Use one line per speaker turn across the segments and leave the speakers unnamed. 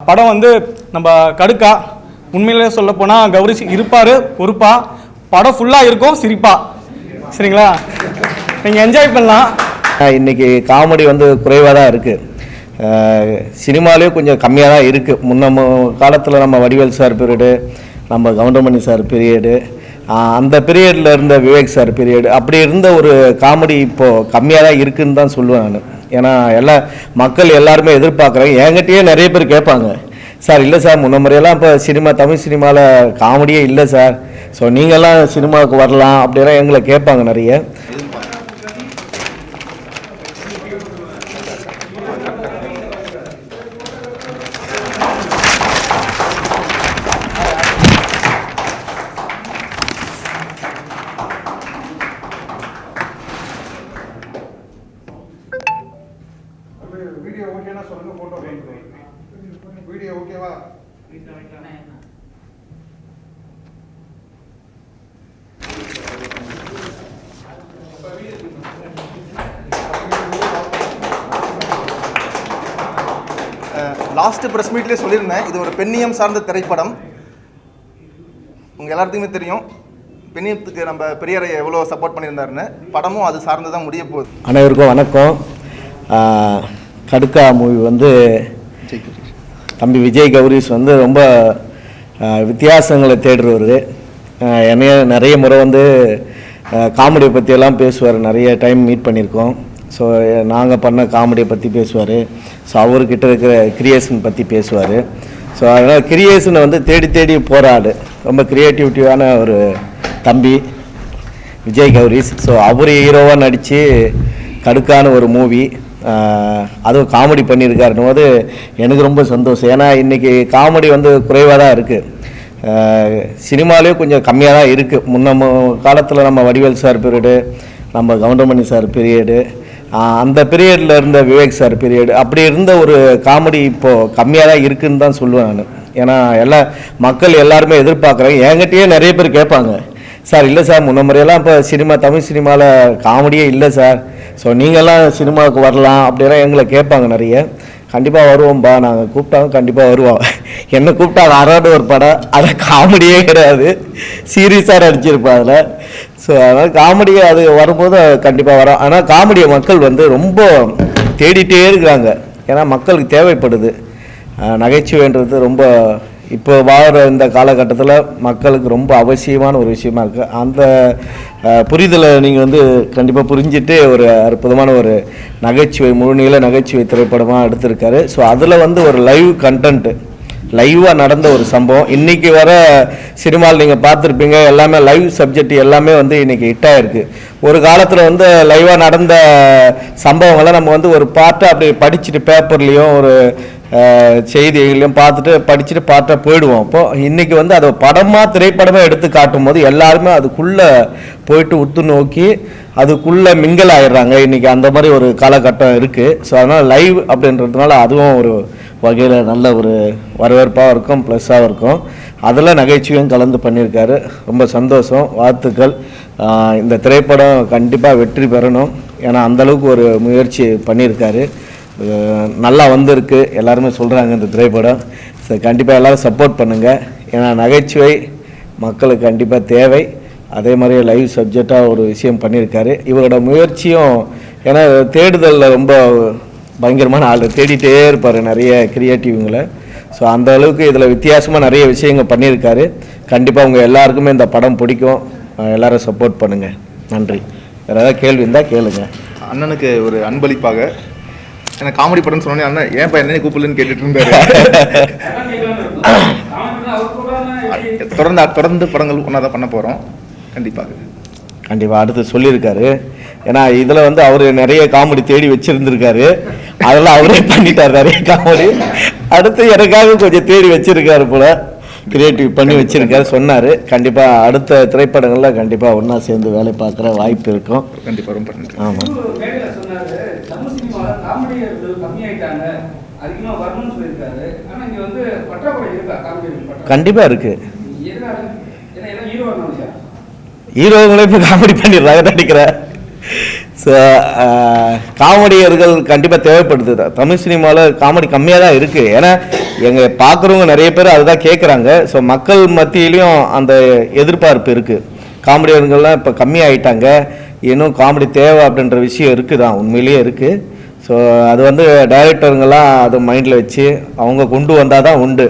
படம் வந்து நம்ம கடுக்கா உண்மையிலே சொல்ல போனால் கௌரி இருப்பார் பொறுப்பா, படம் ஃபுல்லாக இருக்கும் சிரிப்பா. சரிங்களா, நீங்கள் என்ஜாய் பண்ணலாம்.
இன்றைக்கி காமெடி வந்து குறைவாக தான் இருக்குது, சினிமாலேயும் கொஞ்சம் கம்மியாக தான் இருக்குது. முன்ன காலத்தில் நம்ம வடிவேல் சார் பீரியடு, நம்ம கவுண்டமணி சார் பீரியடு, அந்த பீரியடில் இருந்த விவேக் சார் பீரியடு, அப்படி இருந்த ஒரு காமெடி இப்போது கம்மியாக தான் இருக்குதுன்னு தான் சொல்லுவேன் நான். ஏன்னா மக்கள் எல்லாருமே எதிர்பார்க்குறாங்க. என்கிட்டயே நிறைய பேர் கேட்பாங்க, சார் இல்லை சார் முன்ன முறையெல்லாம் இப்போ தமிழ் சினிமாவில் காமெடியே இல்லை சார், ஸோ நீங்கள்லாம் சினிமாவுக்கு வரலாம் அப்படிலாம் எங்களை கேட்பாங்க நிறைய.
வீடியோ ஓகேனா சொல்லுங்க, போட்டோ வாங்கிக்கிறேன். வீடியோ ஓகேவா?
லாஸ்ட் ப்ரெஸ் மீட்லேயே சொல்லியிருந்தேன், இது ஒரு பெண்ணியம் சார்ந்த திரைப்படம். உங்கள் எல்லாத்துக்குமே தெரியும் பெண்ணியத்துக்கு நம்ம பெரியாரை எவ்வளோ சப்போர்ட் பண்ணியிருந்தாருன்னு. படமும் அது சார்ந்து தான் முடிய போகுது.
அனைவருக்கும் வணக்கம். கடுக்கா மூவி வந்து தம்பி விஜய் கௌரிஸ் வந்து ரொம்ப வித்தியாசங்களை தேடுறவர். என்னைய நிறைய முறை வந்து காமெடியை பற்றியெல்லாம் பேசுவார், நிறைய டைம் மீட் பண்ணியிருக்கோம். ஸோ நாங்கள் பண்ண காமெடியை பற்றி பேசுவார், ஸோ அவர்கிட்ட இருக்கிற கிரியேஷன் பற்றி பேசுவார். ஸோ அதனால் கிரியேஷனை வந்து தேடி தேடி போராடு, ரொம்ப க்ரியேட்டிவிட்டியான ஒரு தம்பி விஜய் கௌரிஸ். ஸோ அவர் ஹீரோவாக நடித்து கடுக்கான ஒரு மூவி, அதுவும் காமெடி பண்ணியிருக்காருன்னு போது எனக்கு ரொம்ப சந்தோஷம். ஏன்னா இன்றைக்கி காமெடி வந்து குறைவாக தான் இருக்குது, சினிமாலேயும் கொஞ்சம் கம்மியாக தான் இருக்குது. முன்ன காலத்தில் நம்ம வடிவேல் சார் பீரியடு, நம்ம கவுண்டமணி சார் பீரியடு, அந்த பீரியடில் இருந்த விவேக் சார் பீரியடு, அப்படி இருந்த ஒரு காமெடி இப்போது கம்மியாக தான் இருக்குதுன்னு தான் சொல்லுவேன் நான். ஏன்னா மக்கள் எல்லாருமே எதிர்பார்க்குறாங்க. என்கிட்டயே நிறைய பேர் கேட்பாங்க, சார் இல்லை சார் முன்ன முறையெல்லாம் இப்போ தமிழ் சினிமாவில் காமெடியே இல்லை சார், ஸோ நீங்கள்லாம் சினிமாவுக்கு வரலாம் அப்படிலாம் எங்களை கேட்பாங்க நிறைய. கண்டிப்பாக வருவோம்பா, நாங்கள் கூப்பிட்டாங்க கண்டிப்பாக வருவோம். என்ன கூப்பிட்டாங்க அறாடு ஒரு படம், அது காமெடியே கிடையாது, சீரியஸாக நடிச்சிருப்பேன் அதில். ஸோ அதனால் காமெடி அது வரும்போது கண்டிப்பாக வரோம். ஆனால் காமெடியை மக்கள் வந்து ரொம்ப தேடிட்டே இருக்கிறாங்க, ஏன்னா மக்களுக்கு தேவைப்படுது. நகைச்சுவைன்றது ரொம்ப இப்போ வாழ்கிற இந்த காலகட்டத்தில் மக்களுக்கு ரொம்ப அவசியமான ஒரு விஷயமா இருக்குது. அந்த புரிதலை நீங்கள் வந்து கண்டிப்பாக புரிஞ்சுட்டு ஒரு அற்புதமான ஒரு நகைச்சுவை, முழுநீள நகைச்சுவை திரைப்படமாக எடுத்திருக்காரு. ஸோ அதில் வந்து ஒரு லைவ் கண்டென்ட்டு, லைவாக நடந்த ஒரு சம்பவம். இன்றைக்கி வர சினிமாவில் நீங்கள் பார்த்துருப்பீங்க, எல்லாமே லைவ் சப்ஜெக்ட் எல்லாமே வந்து இன்றைக்கி ஹிட்டாக இருக்குது. ஒரு காலத்தில் வந்து லைவாக நடந்த சம்பவங்களை நம்ம வந்து ஒரு பார்ட்டாக அப்படி படிச்சுட்டு பேப்பர்லேயும் ஒரு செய்திகளையும் படிச்சுட்டு பார்த்தா போயிடுவோம். அப்போது இன்றைக்கி வந்து அதை படமாக திரைப்படமாக எடுத்து காட்டும் போது எல்லாருமே அதுக்குள்ளே போயிட்டு உத்து நோக்கி அதுக்குள்ளே மிங்கல் ஆகிடுறாங்க. இன்றைக்கி அந்த மாதிரி ஒரு காலகட்டம் இருக்குது. ஸோ அதனால் லைவ் அப்படின்றதுனால அதுவும் ஒரு வகையில் நல்ல ஒரு வரவேற்பாக இருக்கும், ப்ளஸ்ஸாக இருக்கும். அதில் நகைச்சுவையும் கலந்து பண்ணியிருக்காரு, ரொம்ப சந்தோஷம், வாழ்த்துக்கள். இந்த திரைப்படம் கண்டிப்பாக வெற்றி பெறணும், ஏன்னா அந்தளவுக்கு ஒரு முயற்சி பண்ணியிருக்காரு, நல்லா வந்திருக்கு, எல்லாருமே சொல்கிறாங்க இந்த திரைப்படம். ஸோ கண்டிப்பாக எல்லோரும் சப்போர்ட் பண்ணுங்கள், ஏன்னா நகைச்சுவை மக்களுக்கு கண்டிப்பாக தேவை. அதே மாதிரி லைவ் சப்ஜெக்டாக ஒரு விஷயம் பண்ணியிருக்காரு. இவரோட முயற்சியும், ஏன்னா தேடுதலில் ரொம்ப பயங்கரமான ஆள், தேடிட்டே இருப்பார் நிறைய கிரியேட்டிவ்ங்களை. ஸோ அந்த அளவுக்கு இதில் வித்தியாசமாக நிறைய விஷயங்கள் பண்ணியிருக்காரு. கண்டிப்பாக உங்கள் எல்லாருக்குமே இந்த படம் பிடிக்கும், எல்லோரும் சப்போர்ட் பண்ணுங்கள். நன்றி. வேறு ஏதாவது கேள்வி இருந்தால் கேளுங்க.
அண்ணனுக்கு ஒரு அன்பளிப்பாக, எனக்கு காமெடி படம்னு சொன்னோன்னே அண்ணன் ஏன் என்ன கூப்பிடலன்னு கேட்டுட்டு இருந்தாரு. தொடர்ந்து படங்கள் ஒன்றா தான் பண்ண போகிறோம். கண்டிப்பாக
அடுத்து சொல்லியிருக்காரு. ஏன்னா இதில் வந்து அவர் நிறைய காமெடி தேடி வச்சுருந்துருக்காரு, அதெல்லாம் அவரே பண்ணிட்டார் நிறைய காமெடி. அடுத்து எனக்காக கொஞ்சம் தேடி வச்சுருக்காரு போல, கிரியேட்டிவ் பண்ணி வச்சுருக்காரு சொன்னார். கண்டிப்பாக அடுத்த திரைப்படங்களில் கண்டிப்பாக ஒன்றா சேர்ந்து வேலை பார்க்குற வாய்ப்பு இருக்கும்.
கண்டிப்பாக ரொம்ப நன்றி.
ஆமாம், கண்டிப்பாக இருக்குது. ஹீரோங்களே இப்போ காமெடி பண்ணிடுறாங்க நடிக்கிற. ஸோ காமெடியர்கள் கண்டிப்பாக தேவைப்படுது. தமிழ் சினிமாவில் காமெடி கம்மியாக தான் இருக்குது. ஏன்னா எங்கள் பார்க்குறவங்க நிறைய பேர் அதுதான் கேட்குறாங்க. ஸோ மக்கள் மத்தியிலையும் அந்த எதிர்பார்ப்பு இருக்குது. காமெடியர்கள்லாம் இப்போ கம்மியாயிட்டாங்க, இன்னும் காமெடி தேவை அப்படின்ற விஷயம் இருக்குது தான், உண்மையிலேயே இருக்குது. ஸோ அது வந்து டைரக்டருங்கெல்லாம் அதை மைண்டில் வச்சு அவங்க கொண்டு வந்தால் தான் உண்டு,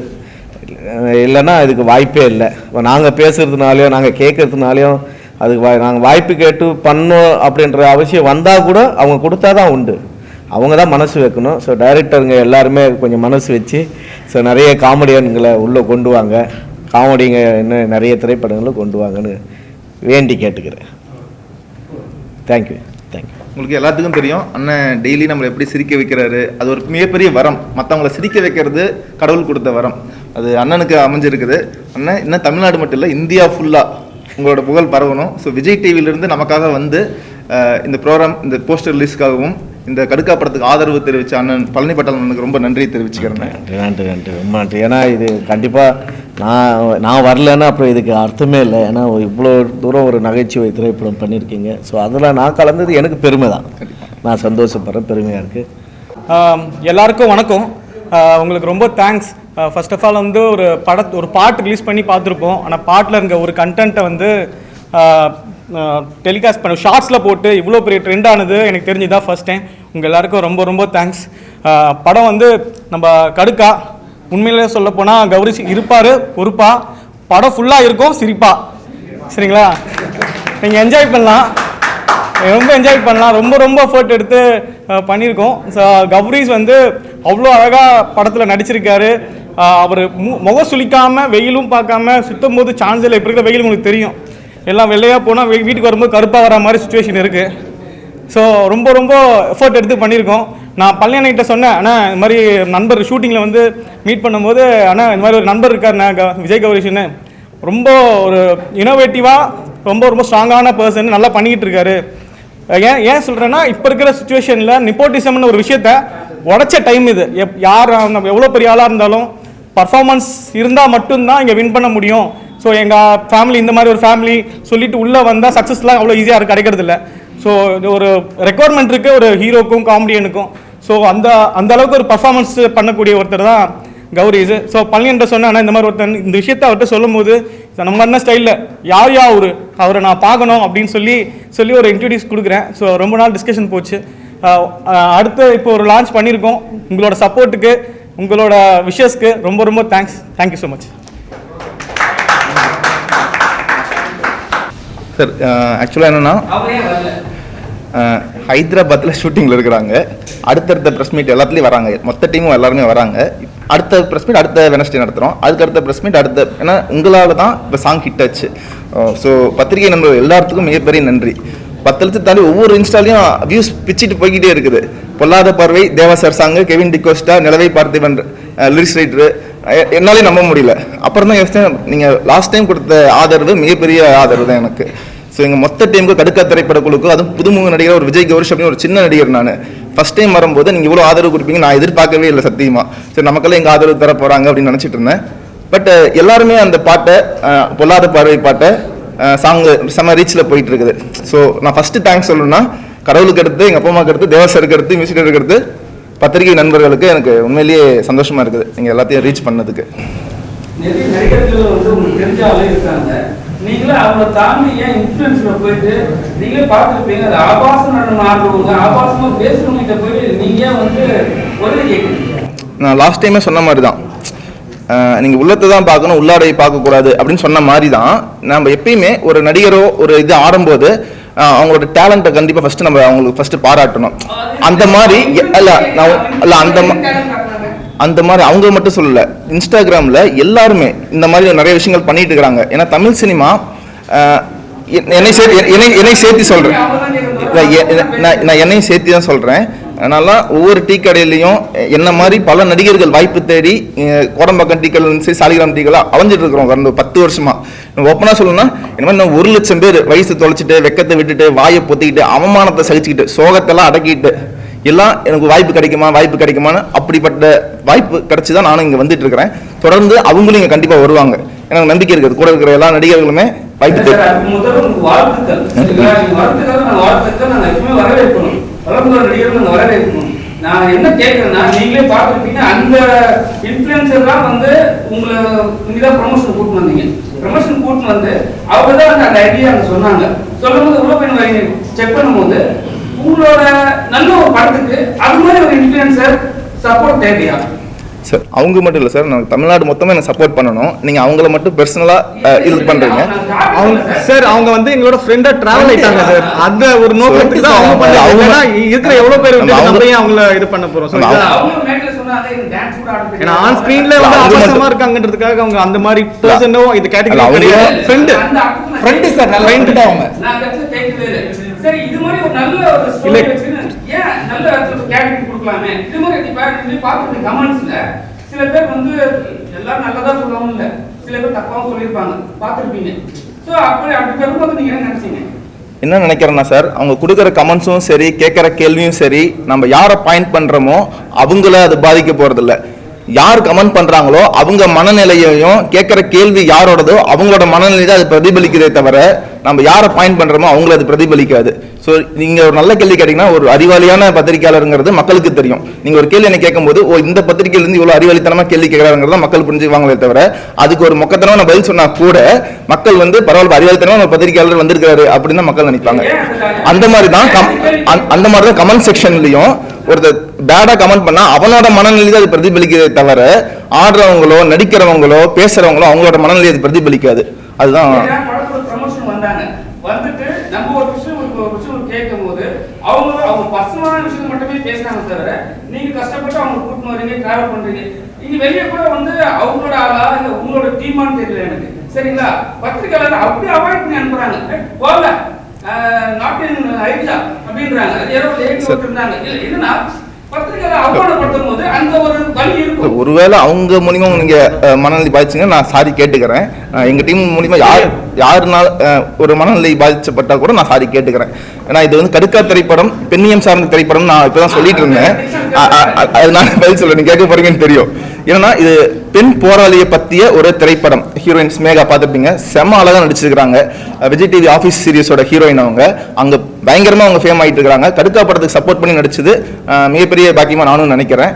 இல்லைன்னா அதுக்கு வாய்ப்பே இல்லை. இப்போ நாங்கள் பேசுகிறதுனாலையும் நாங்கள் கேட்கறதுனாலையும் அதுக்கு நாங்கள் வாய்ப்பு கேட்டு பண்ணோம் அப்படின்ற அவசியம் வந்தால் கூட அவங்க கொடுத்தா தான் உண்டு. அவங்க தான் மனசு வைக்கணும். ஸோ டைரக்டருங்க எல்லாருமே கொஞ்சம் மனசு வச்சு ஸோ நிறைய காமெடியன்களை உள்ளே கொண்டு வாங்க, காமெடிங்க இன்னும் நிறைய திரைப்படங்களை கொண்டு வாங்கன்னு வேண்டி கேட்டுக்கிறேன். தேங்க்யூ.
உங்களுக்கு எல்லாத்துக்கும் தெரியும், அண்ணன் டெய்லி நம்மளை எப்படி சிரிக்க வைக்கிறாரு. அது ஒரு மிகப்பெரிய வரம். மற்றவங்களை சிரிக்க வைக்கிறது கடவுள் கொடுத்த வரம். அது அண்ணனுக்கு அமைஞ்சிருக்குது. அண்ணன் இன்னும் தமிழ்நாடு மட்டும் இல்லை, இந்தியா ஃபுல்லாக உங்களோட புகழ் பரவணும். ஸோ விஜய் டிவியிலிருந்து நமக்காக வந்து இந்த ப்ரோக்ராம், இந்த போஸ்டர் ரிலீஸ்க்காகவும் இந்த கடுக்கா படத்துக்கு ஆதரவு தெரிவித்த அண்ணன் பழனி பட்டால் அண்ணனுக்கு ரொம்ப நன்றி தெரிவிச்சுக்கிறேன்.
நன்றி ரொம்ப நன்றி. ஏன்னா இது கண்டிப்பாக நான் வரலன்னா அப்புறம் இதுக்கு அர்த்தமே இல்லை. ஏன்னா இவ்வளோ தூரம் ஒரு நகைச்சுவை திரைப்படம் பண்ணியிருக்கீங்க. ஸோ அதில் நான் கலந்தது எனக்கு பெருமை தான். நான் சந்தோஷப்படுறேன், பெருமையாக இருக்குது.
எல்லாருக்கும் வணக்கம். உங்களுக்கு ரொம்ப தேங்க்ஸ். ஃபர்ஸ்ட் ஆஃப் ஆல் வந்து ஒரு பாட்டு ரிலீஸ் பண்ணி பார்த்துருப்போம். ஆனால் பாட்டில் இருக்க ஒரு கண்டென்ட்டை வந்து டெலிகாஸ்ட் பண்ண ஷார்ட்ஸில் போட்டு இவ்வளோ பெரிய ட்ரெண்ட் ஆனது எனக்கு தெரிஞ்சுதான் ஃபர்ஸ்ட் டைம். உங்கள் எல்லாருக்கும் ரொம்ப ரொம்ப தேங்க்ஸ். படம் வந்து நம்ம கடுக்கா, உண்மையிலே சொல்ல போனால் கௌரி இருப்பார் பொறுப்பா, படம் ஃபுல்லாக இருக்கும் சிரிப்பா. சரிங்களா? நீங்கள் என்ஜாய் பண்ணலாம், ரொம்ப என்ஜாய் பண்ணலாம். ரொம்ப ரொம்ப எஃபர்ட் எடுத்து பண்ணியிருக்கோம். ஸோ கௌரிஸ் வந்து அவ்வளோ அழகாக படத்தில் நடிச்சிருக்காரு. அவர் முகம் சுளிக்காமல் வெயிலும் பார்க்காம சுத்தம் போது சான்ஸ் இல்லை. இப்போ இருக்கிற வெயில் உங்களுக்கு தெரியும், எல்லாம் வெள்ளையாக போனால் வீட்டுக்கு வரும்போது கருப்பாக வர மாதிரி சுச்சுவேஷன் இருக்குது. ஸோ ரொம்ப ரொம்ப எஃபர்ட் எடுத்து பண்ணியிருக்கோம். நான் பழனியன்கிட்ட சொன்னேன், ஆனால் இந்த மாதிரி நண்பர் ஷூட்டிங்கில் வந்து மீட் பண்ணும்போது, ஆனால் இந்த மாதிரி ஒரு நண்பர் இருக்கார் விஜய் கௌரிஷ்னு, ரொம்ப ஒரு இனோவேட்டிவாக ரொம்ப ரொம்ப ஸ்ட்ராங்கான பர்சன், நல்லா பண்ணிக்கிட்டு இருக்காரு. ஏன் சொல்கிறேன்னா, இப்போ இருக்கிற சுச்சுவேஷனில் நிப்போட்டிசம்னு ஒரு விஷயத்த உடச்ச டைம் இது. யார் நம்ம எவ்வளோ பெரிய ஆளாக இருந்தாலும் பர்ஃபார்மன்ஸ் இருந்தால் மட்டும்தான் இங்கே வின் பண்ண முடியும். ஸோ எங்கள் ஃபேமிலி இந்த மாதிரி ஒரு ஃபேமிலி சொல்லிட்டு உள்ளே வந்தால் சக்ஸஸ்லாம் அவ்வளோ ஈஸியாக கிடைக்கிறது இல்லை. ஸோ ஒரு ரெக்குவயர்மெண்ட் இருக்குது ஒரு ஹீரோக்கும் காமெடியனுக்கும். ஸோ அந்த அளவுக்கு ஒரு பர்ஃபார்மன்ஸ் பண்ணக்கூடிய ஒருத்தர் தான் கௌரிஸ். ஸோ பழனியன்ட்ட சொன்னேன், இந்த மாதிரி ஒருத்தர் இந்த விஷயத்தை அவர்கிட்ட சொல்லும் போது நம்ம என்ன ஸ்டைலில் யார் அவரை நான் பார்க்கணும் அப்படின்னு சொல்லி ஒரு இன்ட்ரடியூஸ் கொடுக்குறேன். ஸோ ரொம்ப நாள் டிஸ்கஷன் போச்சு. அடுத்து இப்போ ஒரு லான்ச் பண்ணியிருக்கோம். உங்களோட சப்போர்ட்டுக்கு, உங்களோட விஷஸ்க்கு ரொம்ப ரொம்ப thanks. Thank you so much
sir. ஆக்சுவலாக என்னென்னா, ஹைதராபாத்தில் ஷூட்டிங்கில் இருக்கிறாங்க. அடுத்தடுத்த ப்ரெஸ் மீட் எல்லாத்துலேயும் வராங்க, மொத்த டீமும் எல்லாருமே வராங்க. அடுத்த ப்ரெஸ் மீட் அடுத்த வெனஸ்டே நடத்துகிறோம். அடுத்த ப்ரெஸ் மீட் ஏன்னா உங்களால் தான் இப்போ சாங் ஹிட் ஆச்சு. ஸோ பத்திரிகை நண்பர்கள் எல்லாத்துக்கும் மிகப்பெரிய நன்றி. 10 லட்சம் தாண்டி ஒவ்வொரு இன்ஸ்டாலையும் வியூஸ் பிச்சுட்டு போய்கிட்டே இருக்குது. பொல்லாத பார்வை, தேவாசர் சாங்கு, கெவின் டிகோஸ்டா, நிலவை பார்த்திபன் லிரிக்ஸ் ரைட்டரு, என்னாலே நம்ப முடியல. அப்புறம் தான் யோசிச்சேன், நீங்கள் லாஸ்ட் டைம் கொடுத்த ஆதரவு மிகப்பெரிய ஆதரவு தான் எனக்கு. ஸோ எங்கள் மொத்த டீமுக்கு, கடுக்கா திரைப்பட குழுக்கு, அதுவும் புதுமுக நடிகர் ஒரு விஜய் கௌரிஷ் அப்படின்னு ஒரு சின்ன நடிகர் நான் ஃபஸ்ட் டைம் வரும்போது நீங்கள் இவ்வளோ ஆதரவு கொடுப்பீங்க நான் எதிர்பார்க்கவே இல்லை சத்தியமாக. சரி, நமக்கெல்லாம் எங்கள் ஆதரவு தர போகிறாங்க அப்படின்னு நினச்சிட்டு இருந்தேன். பட் எல்லாருமே அந்த பாட்டை, பொல்லாத பார்வை பாட்டை சாங்கு செம்ம ரீச்சில் போயிட்டு இருக்குது. ஸோ நான் ஃபஸ்ட்டு தேங்க்ஸ் சொல்லணும்னா, கடவுளுக்கு அடுத்து, எங்கள் அப்பா அம்மாவுக்கு அடுத்து, தேவசருக்கு அடுத்து, மியூசிக் டைரக்டருக்கு அடுத்து பத்திரிகை நண்பர்களுக்கு எனக்கு உண்மையிலேயே சந்தோஷமாக இருக்குது நீங்கள் எல்லாத்தையும் ரீச் பண்ணதுக்கு.
நிறைய நடிகர்கள் வந்து உங்களுக்கு தெரிஞ்ச ஆளே இருக்காங்க. நீங்களே அவங்கள தாண்டி ஏன் இன்ஃப்ளூயன்ஸ்ல போயிட்டு நீங்களே பார்த்துருப்பீங்க, அது ஆபாசம் ஆடுறவங்க, ஆபாசமாக பேசுறவங்க போயிட்டு நீங்கள் வந்து ஒரு
நான் லாஸ்ட் டைமே சொன்ன மாதிரி தான், நீங்கள் உள்ளத்தை தான் பார்க்கணும், உள்ளாடையை பார்க்கக்கூடாது அப்படின்னு சொன்ன மாதிரி தான். நம்ம எப்பயுமே ஒரு நடிகரோ ஒரு இது ஆடும்போது அவங்களோட டேலண்ட்டை கண்டிப்பாக ஃபஸ்ட்டு நம்ம அவங்களுக்கு ஃபஸ்ட்டு பாராட்டணும். அந்த மாதிரி அந்த மாதிரி அவங்க மட்டும் சொல்லலை, இன்ஸ்டாகிராமில் எல்லாருமே இந்த மாதிரி நிறைய விஷயங்கள் பண்ணிட்டு இருக்கிறாங்க. ஏன்னா தமிழ் சினிமா, என்னை சேர்த்து சொல்கிறேன், நான் என்னையும் சேர்த்து தான் சொல்கிறேன். அதனால ஒவ்வொரு டீ கடையிலையும் என்ன மாதிரி பல நடிகர்கள் வாய்ப்பு தேடி கோடம்பாக்கம் டீ கடை, சரி சாலிகிராம் டீ கடை அலைஞ்சிட்டு இருக்கிறோம் கடந்த 10 வருஷமா. ஓப்பனாக சொல்லணும்னா, இந்த மாதிரி நான் 1 லட்சம் பேர் வயசு தொலைச்சிட்டு, வெக்கத்தை விட்டுட்டு, வாயை பொத்திக்கிட்டு, அவமானத்தை சகிச்சுக்கிட்டு, சோகத்தெல்லாம் அடக்கிட்டு எல்லாம் எனக்கு வாய்ப்பு கிடைக்குமான்னு அப்படிப்பட்ட வாய்ப்பு கிடைச்சி தான் நானும் இங்கே வந்துட்டு இருக்கிறேன். தொடர்ந்து அவங்களும் இங்கே கண்டிப்பாக வருவாங்க, எனக்கு நம்பிக்கை இருக்குது. கூட இருக்கிற எல்லா நடிகர்களுமே
வாய்ப்பு
சார், அதுக்கு முதல்ல உங்களுக்கு வாழ்த்துக்கள். சரிங்களா? நீங்க வாழ்த்துக்கள் நாங்க எப்பவுமே வரவேற்கணும். வளர்ந்து நடிகர்கள் நாங்க வரவேற்கணும். நான் என்ன கேட்கறேன்னா, நீங்களே பார்த்துருப்பீங்க, அந்த இன்ஃபுளுசர் தான் வந்து உங்களை நீங்க தான் ப்ரமோஷன் கூட்டு வந்தீங்க. ப்ரமோஷன் கூட்டு வந்து அவங்க தான் அந்த ஐடியா அங்க சொன்னாங்க. சொல்லும்போது உள்ள போய் செக் பண்ணும்போது உங்களோட நல்ல ஒரு படத்துக்கு அது மாதிரி ஒரு இன்ஃபுளுசர் சப்போர்ட் தேவையா?
சார் அவங்க மட்டும் இல்லை சார், நாங்கள் தமிழ்நாடு மொத்தமாக எனக்கு சப்போர்ட் பண்ணணும். நீங்கள் அவங்கள மட்டும் பர்சனலாக இது பண்ணுறீங்க.
சார் அவங்க வந்து எங்களோட ஃப்ரெண்டா டிராவல் ஆயிட்டாங்க சார். அந்த ஒரு நோக்கத்துக்கு தான் அவங்க பண்ணாங்க. இருக்கிற எவ்வளவு பேர் வந்து நம்ம ஏன் அவங்கள இது பண்ண போறோம் சொல்லுங்க.
அவங்க மேட்ல சொன்னாங்க இந்த டான்ஸ் கூட ஆட
ஏன்னா ஆன் ஸ்கிரீன்ல வந்து அவசரமா இருக்காங்கன்றதுக்காக அவங்க அந்த மாதிரி பர்சனோ இது கேட்டகரி கிடையாது. ஃப்ரெண்ட் சார், நல்ல ஃப்ரெண்ட் அவங்க.
நான் கரெக்ட்டா கேக்குறேன். சரி, இது மாதிரி ஒரு நல்ல ஒரு ஸ்டோரி வச்சு ஏன் நல்ல ஒரு கேட்டகரி கொடுக்கலாமே. இது மாதிரி நீங்க பாத்துட்டு கமெண்ட்ஸ்ல சில பேர் வந்து எல்லாரும் நல்லதா சொல்லுவாங்க, இல்ல சில பேர் தப்பாவும் சொல்லிருப்பாங்க, பாத்துருப்பீங்க. சோ அப்படி பெரும்போது நீங்க என்ன நினைச்சீங்க?
என்ன நினைக்கிறேன்னா சார், அவங்க கொடுக்குற கமெண்ட்ஸும் சரி, கேட்குற கேள்வியும் சரி, நம்ம யாரை பாயிண்ட் பண்ணுறோமோ அவங்கள அது பாதிக்க போகிறதில்ல. யார் கமெண்ட் பண்ணுறாங்களோ அவங்க மனநிலையையும், கேட்குற கேள்வி யாரோடதோ அவங்களோட மனநிலை தான் அது பிரதிபலிக்கிறதே தவிர நம்ம யாரை பாயிண்ட் பண்ணுறோமோ அவங்கள அது பிரதிபலிக்காது. ஸோ நீங்கள் ஒரு நல்ல கேள்வி கேட்டிங்கன்னா, ஒரு அறிவாளியான பத்திரிகையாளருங்கிறது மக்களுக்கு தெரியும். நீங்கள் ஒரு கேள்வி என்ன கேட்கும்போது, ஓ இந்த பத்திரிகையிலேருந்து இவ்வளோ அறிவாளித்தனமாக கேள்வி கேட்குறாங்கிறத மக்கள் புரிஞ்சுக்குவாங்களே தவிர, அதுக்கு ஒரு மொக்கத்தனமான பதில் சொன்னால் கூட மக்கள் வந்து பரவாயில்ல அறிவாளித்தனமாக ஒரு பத்திரிகையாளர் வந்திருக்காரு அப்படின்னு தான் மக்கள் நினைப்பாங்க. அந்த மாதிரி தான் கமெண்ட் செக்ஷன்லையும் ஒருத்தர் பேடா கமெண்ட் பண்ணா அவனோட மனநிலை அது பிரதிபலிக்கிறதே தவிர ஆடுறவங்களோ நடிக்கிறவங்களோ பேசுறவங்களோ அவங்களோட மனநிலை அது பிரதிபலிக்காது. அதுதான்
ப்ரமோஷன் வந்தாங்க. வந்துட்டு நம்ம ஒரு விஷயம் கேட்கும்போது அவங்க பர்சனலான விஷயம் மட்டுமே பேசுறாங்க தவிர நீங்க கஷ்டப்பட்டு அவங்க கூட்டிட்டு வரீங்க, டிராவல் பண்றீங்க. நீங்க வெளியே கூட வந்து அவங்களோட ஆளா இல்ல உங்களோட டீமான்னு தெரியல எனக்கு. சரிங்களா? பத்திரிகையாளர் அப்படியே அவாய்ட் பண்ணி அனுப்புறாங்க. போல நாட் இன் ஐடியா அப்படின்றாங்க. ஏதோ லேட் இருந்தாங்க. இல்லைன்னா பத்திரிகையாளர் அவமானப்படுத்தும் போது அந்த ஒரு வலி இருக்கும்.
ஒருவேளை அவங்க மூலியமா நீங்க மனநிலை பாதிச்சீங்கன்னா நான் சாரி கேட்டுக்கிறேன். எங்க டீம் மூலியமா யாருனால ஒரு மனநிலை பாதிச்சப்பட்டா கூட நான் சாரி கேட்டுக்கிறேன். ஏன்னா இது வந்து கடுக்கா திரைப்படம், பெண்ணியம் சார்ந்த திரைப்படம். நான் இப்பதான் சொல்லிட்டு இருந்தேன், அதனால பதில் சொல்ல நீங்க கேட்க போறீங்கன்னு தெரியும். ஏன்னா இது பெண் போராளியை பத்திய ஒரு திரைப்படம். ஹீரோயின் ஸ்மேகா பார்த்துருப்பீங்க, செம்ம அழகா நடிச்சிருக்காங்க. விஜய் டிவி ஆஃபீஸ் சீரிஸோட ஹீரோயின் அவங்க. அங்க பயங்கரமா அவங்க ஃபேம் ஆயிட்டு இருக்காங்க. கடுக்கா படத்துக்கு சப்போர்ட் பண்ணி நடிச்சது மிகப்பெரிய பாக்கியமா நானும் நினைக்கிறேன்.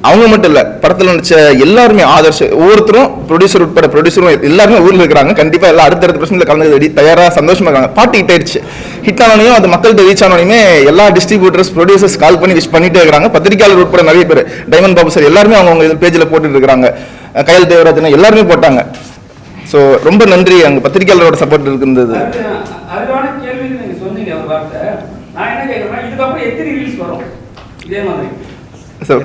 அவங்க மட்டும் இல்ல, படத்துல நடிச்ச எல்லாருமே ஆதர்ஷ் ஒவ்வொருத்தரும் ப்ரொடியூசர் உட்பட ப்ரொடியூசரும் எல்லாருமே ஊர்ல இருக்கிறாங்க. கண்டிப்பா எல்லாம் அடுத்தடுத்த பிரச்சனைல கலந்து தயாரா சந்தோஷமா இருக்காங்க. பாட்டு ஹிட் ஆயிடுச்சு. ஹிட் ஆனோனையும் அது மக்கள்கிட்ட ரீச் ஆனோனையுமே எல்லா டிஸ்ட்ரிபியூட்டர்ஸ் ப்ரொடியூசர்ஸ் கால் பண்ணி விஷ் பண்ணிட்டே இருக்காங்க. பத்திரிகையாளர் உட்பட நிறைய பேர், டைமண்ட் பாபு சார் எல்லாருமே அவங்க பேஜ்ல போட்டுட்டு இருக்காங்க. கையல் தேவராஜன் எல்லாருமே போட்டாங்க. ஸோ ரொம்ப நன்றி அங்க பத்திரிகையாளரோட சப்போர்ட் இருந்தது.
அதுவான கேள்வி நீங்க சொன்னீங்க ஒரு வார்த்தை. நான் என்ன கேட்கறேன்னா, இதுக்கப்புறம் எத்தனை ரிலீஸ் வரும் இதே மாதிரி?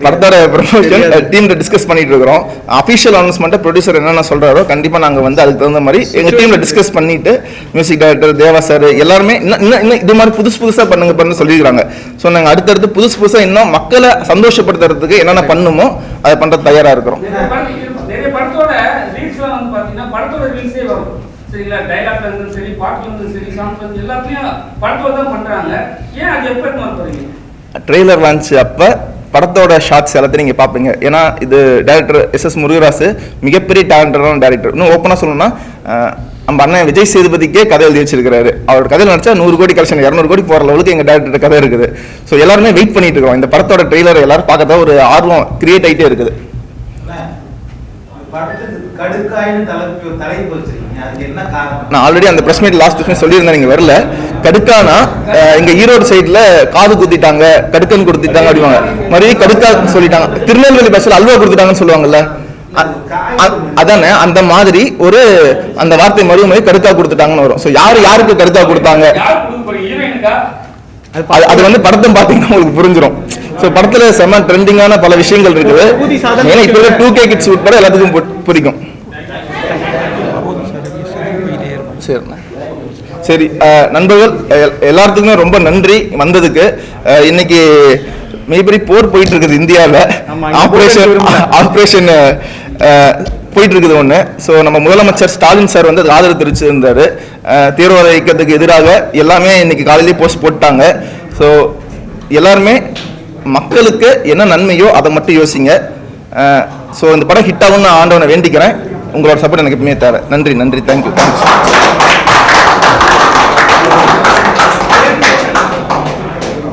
படத்தோட ப்ரமோஷன் டீம்ல டிஸ்கஸ் பண்ணிட்டு இருக்கிறோம். அஃபிஷியல் அனௌன்ஸ்மெண்ட் ப்ரொடியூசர் என்னென்ன சொல்றாரோ கண்டிப்பா நாங்க வந்து அதுக்கு தகுந்த மாதிரி எங்க டீம்ல டிஸ்கஸ் பண்ணிட்டு மியூசிக் டைரக்டர் தேவா சார் எல்லாருமே இன்னும் இது மாதிரி புதுசா பண்ணுங்க சொல்லியிருக்காங்க. ஸோ நாங்கள் அடுத்தடுத்து புதுசா இன்னும் மக்களை சந்தோஷப்படுத்துறதுக்கு என்னென்ன பண்ணுமோ அதை பண்றது தயாரா இருக்கிறோம்.
நிறைய படத்தோட ரீல்ஸ்லாம் வந்து பாத்தீங்கன்னா படத்தோட ரீல்ஸே வரும். சரிங்களா? டைலாக்ல இருந்து சரி, பாட்டுல இருந்து சரி, சாங்ஸ்ல இருந்து எல்லாத்தையும் படத்தோட தான் பண்றாங்க. ஏன் அது எப்ப போறீங்க?
ட்ரெய்லர் லான்ச் அப்ப படத்தோட ஷார்ட்ஸ் எல்லாத்தையும் நீங்கள் பார்ப்பீங்க. ஏன்னா இது டைரக்டர் எஸ் முருகராசு மிகப்பெரிய டேலண்டடான டைரக்டர். இன்னும் ஓப்பனாக சொல்லணும்னா நம்ம அண்ணன் விஜய் சேதுபதிக்கே கதை எழுதி வச்சிருக்காரு. அவரோட கதையில் நினச்சா 100 கோடி கலெக்ஷன் 200 கோடி போகிற அளவுக்கு எங்கள் டேரக்டர் கதை இருக்குது. ஸோ எல்லாருமே வெயிட் பண்ணிட்டு இருக்கோம். இந்த படத்தோட ட்ரெய்லர் எல்லாரும் பார்க்கறதா ஒரு ஆர்வம் கிரியேட் ஆகிட்டே இருக்குது. நான் ஆல்ரெடி அந்த பிரஸ் மீட் லாஸ்ட் சொல்லியிருந்தேன், நீங்க வரல. கடுக்கானா இங்க ஈரோடு சைட்ல காது குத்திட்டாங்க, கடுக்கன் கொடுத்துட்டாங்க அப்படிவாங்க. மறுபடியும் கடுக்கா சொல்லிட்டாங்க. திருநெல்வேலி பஸ்ல அல்வா கொடுத்துட்டாங்கன்னு சொல்லுவாங்கல்ல, அதானே அந்த மாதிரி ஒரு அந்த வார்த்தை மறுபடியும் கடுக்கா கொடுத்துட்டாங்கன்னு வரும். ஸோ யாருக்கு கடுக்கா கொடுத்தாங்க அது வந்து படத்தை பார்த்தீங்கன்னா உங்களுக்கு புரிஞ்சிடும். ஸோ படத்துல செம்ம ட்ரெண்டிங்கான பல விஷயங்கள் இருக்குது. ஏன்னா இப்போ 2K கிட்ஸ் உட்பட எல்லாத்துக்கும் பிடிக்கும். சரி நண்பர்கள் எல்லாத்துக்குமே ரொம்ப நன்றி வந்ததுக்கு. இன்னைக்கு மிகப்பெரிய போர் போயிட்டு இருக்குது இந்தியாவில். ஆப்ரேஷன் போயிட்டு இருக்குது ஒன்று. ஸோ நம்ம முதலமைச்சர் ஸ்டாலின் சார் வந்து ஆதரவு தெரிவிச்சிருந்தாரு. தீவிரவாத இயக்கத்துக்கு எதிராக எல்லாமே இன்னைக்கு காலையிலேயே போஸ்ட் போட்டாங்க. ஸோ எல்லாருமே மக்களுக்கு என்ன நன்மையோ அதை மட்டும் யோசிங்க. ஸோ இந்த படம் ஹிட் ஆகும்னு ஆண்டவனை வேண்டிக்கிறேன். உங்களோட சப்போர்ட் எனக்கு எப்பவுமே தேவை. நன்றி, தேங்க்யூ.